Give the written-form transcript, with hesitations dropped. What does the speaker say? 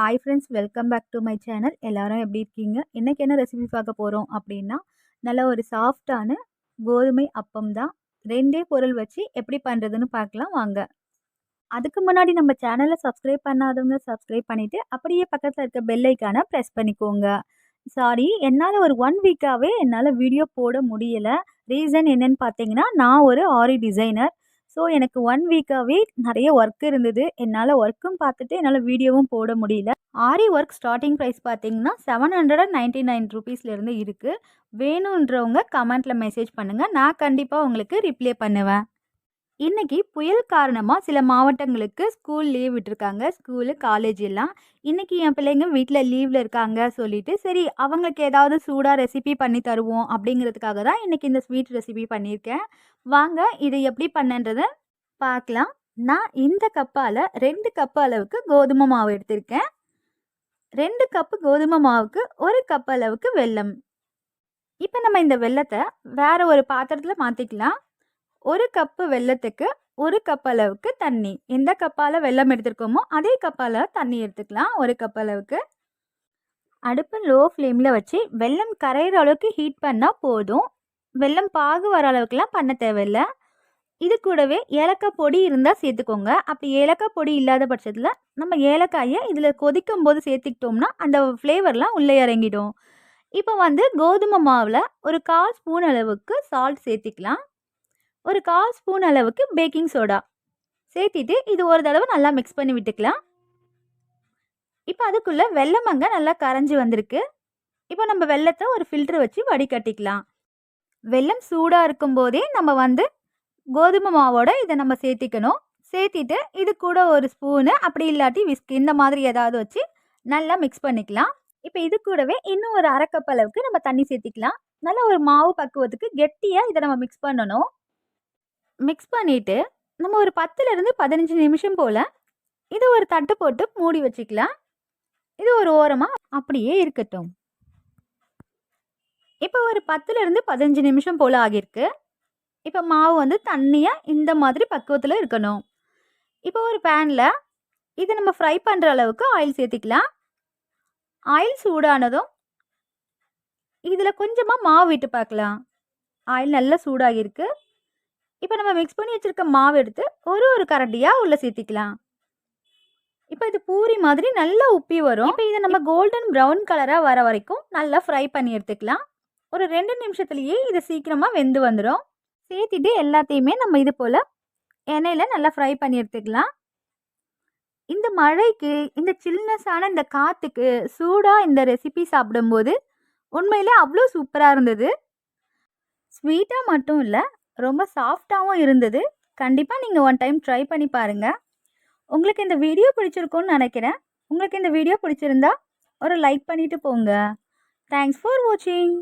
Hi friends, welcome back to my channel. எல்லாரும் எப்படி இருக்கீங்க? இன்னைக்கு என்ன ரெசிபி பார்க்க போகிறோம் அப்படின்னா, நல்ல ஒரு சாஃப்டான கோதுமை அப்பம் தான். 2டே பொருள் வச்சு எப்படி பண்ணுறதுன்னு பார்க்கலாம் வாங்க. அதுக்கு முன்னாடி நம்ம சேனலை சப்ஸ்கிரைப் பண்ணாதவங்க சப்ஸ்கிரைப் பண்ணிவிட்டு அப்படியே பக்கத்தில் இருக்க பெல் ஐக்கானை ப்ரெஸ் பண்ணிக்கோங்க. சாரி, என்னால் ஒரு 1 வீக்காகவே என்னால் வீடியோ போட முடியல. ரீசன் என்னன்னு பார்த்தீங்கன்னா, நான் ஒரு ஆரி டிசைனர். ஸோ எனக்கு 1 வீக்காகவே நிறைய ஒர்க் இருந்தது. என்னால் ஒர்க்கும் பார்த்துட்டு என்னால் வீடியோவும் போட முடியல. ஆரி ஒர்க் ஸ்டார்ட்டிங் ப்ரைஸ் பார்த்தீங்கன்னா ₹799 இருக்குது. வேணுன்றவங்க கமெண்ட்டில் மெசேஜ் பண்ணுங்கள். நான் கண்டிப்பாக உங்களுக்கு ரிப்ளை பண்ணுவேன். இன்னைக்கு புயல் காரணமாக சில மாவட்டங்களுக்கு ஸ்கூல் லீவ் விட்டுருக்காங்க. ஸ்கூலு காலேஜ் எல்லாம். இன்னைக்கு என் பிள்ளைங்க வீட்டில் லீவில் இருக்காங்க சொல்லிட்டு, சரி அவங்களுக்கு ஏதாவது சூடாக ரெசிபி பண்ணி தருவோம் அப்படிங்கிறதுக்காக தான் இன்னைக்கு இந்த ஸ்வீட் ரெசிபி பண்ணியிருக்கேன். வாங்க இதை எப்படி பண்ணன்றதை பார்க்கலாம். நான் இந்த கப்பால் 2 கப் அளவுக்கு கோதுமை மாவு எடுத்திருக்கேன். 2 கப்பு கோதுமை மாவுக்கு 1 கப் அளவுக்கு வெல்லம். இப்போ நம்ம இந்த வெல்லத்தை வேற ஒரு பாத்திரத்தில் மாற்றிக்கலாம். 1 கப்பு வெல்லத்துக்கு 1 கப் அளவுக்கு தண்ணி. எந்த கப்பால் வெல்லம் எடுத்துருக்கோமோ அதே கப்பால் தண்ணி எடுத்துக்கலாம். 1 கப் அளவுக்கு. அடுப்பு லோ ஃப்ளேமில் வச்சு வெல்லம் கரையிற அளவுக்கு ஹீட் பண்ணால் போதும். வெல்லம் பாகு வர அளவுக்குலாம் பண்ண தேவையில்லை. இது கூடவே ஏலக்காய் பொடி இருந்தால் சேர்த்துக்கோங்க. அப்படி ஏலக்காய் பொடி இல்லாத பட்சத்தில் நம்ம ஏலக்காயை இதில் கொதிக்கும் போது சேர்த்துக்கிட்டோம்னா அந்த ஃப்ளேவர்லாம் உள்ளே இறங்கிடும். இப்போ கோதுமை மாவில் ஒரு 1/4 ஸ்பூன் அளவுக்கு சால்ட் சேர்த்திக்கலாம். ஒரு 1/4 ஸ்பூன் அளவுக்கு பேக்கிங் சோடா சேர்த்திட்டு இது ஒரு தடவை நல்லா மிக்ஸ் பண்ணி விட்டுக்கலாம். இப்போ அதுக்குள்ளே வெல்லம் அங்கே நல்லா கரைஞ்சி வந்திருக்கு. இப்போ நம்ம வெல்லத்தை ஒரு ஃபில்டர் வச்சு வடிகட்டிக்கலாம். வெல்லம் சூடாக இருக்கும்போதே நம்ம கோதுமை மாவோட இதை நம்ம சேர்த்திக்கணும். சேர்த்திட்டு இது கூட ஒரு ஸ்பூனு அப்படி இல்லாட்டி விஸ்க் இந்த மாதிரி ஏதாவது வச்சு நல்லா மிக்ஸ் பண்ணிக்கலாம். இப்போ இது கூடவே இன்னும் ஒரு 1/2 கப் அளவுக்கு நம்ம தண்ணி சேர்த்திக்கலாம். நல்லா ஒரு மாவு பக்குவத்துக்கு கெட்டியாக இதை நம்ம மிக்ஸ் பண்ணணும். மிக்ஸ் பண்ணிவிட்டு நம்ம ஒரு 10லேருந்து 15 நிமிஷம் போல் இது ஒரு தட்டு போட்டு மூடி வச்சுக்கலாம். இது ஒரு ஓரமாக அப்படியே இருக்கட்டும். இப்போ ஒரு 10லேருந்து 15 நிமிஷம் போல் ஆகியிருக்கு. இப்போ மாவு தண்ணியாக இந்த மாதிரி பக்குவத்தில் இருக்கணும். இப்போ ஒரு பேனில் இதை நம்ம ஃப்ரை பண்ணுற அளவுக்கு ஆயில் சேர்த்திக்கலாம். ஆயில் சூடானதும் இதில் கொஞ்சமாக மாவு விட்டு பார்க்கலாம். ஆயில் நல்லா சூடாகிருக்கு. இப்போ நம்ம மிக்ஸ் பண்ணி வச்சுருக்க மாவு எடுத்து ஒரு கரண்டியாக உள்ளே சேர்த்திக்கலாம். இப்போ இது பூரி மாதிரி நல்லா உப்பி வரும். இப்போ இதை நம்ம கோல்டன் ப்ரௌன் கலராக வர வரைக்கும் நல்லா ஃப்ரை பண்ணி எடுத்துக்கலாம். ஒரு 2 நிமிஷத்துலேயே இது சீக்கிரமாக வெந்து வந்துடும். சேர்த்திட்டு எல்லாத்தையுமே நம்ம இது போல் எண்ணெயில் நல்லா ஃப்ரை பண்ணி எடுத்துக்கலாம். இந்த மழைக்கு இந்த சில்னஸான இந்த காற்றுக்கு சூடாக இந்த ரெசிபி சாப்பிடும்போது உண்மையிலே அவ்வளோ சூப்பராக இருந்தது. ஸ்வீட்டாக மட்டும் இல்லை, ரொம்ப சாஃப்டாகவும் இருந்தது. கண்டிப்பாக நீங்கள் 1 டைம் ட்ரை பண்ணி பாருங்கள். உங்களுக்கு இந்த வீடியோ பிடிச்சிருக்கும்னு நினைக்கிறேன். உங்களுக்கு இந்த வீடியோ பிடிச்சிருந்தா ஒரு லைக் பண்ணிவிட்டு போங்க. தேங்க்ஸ் ஃபார் வாட்சிங்.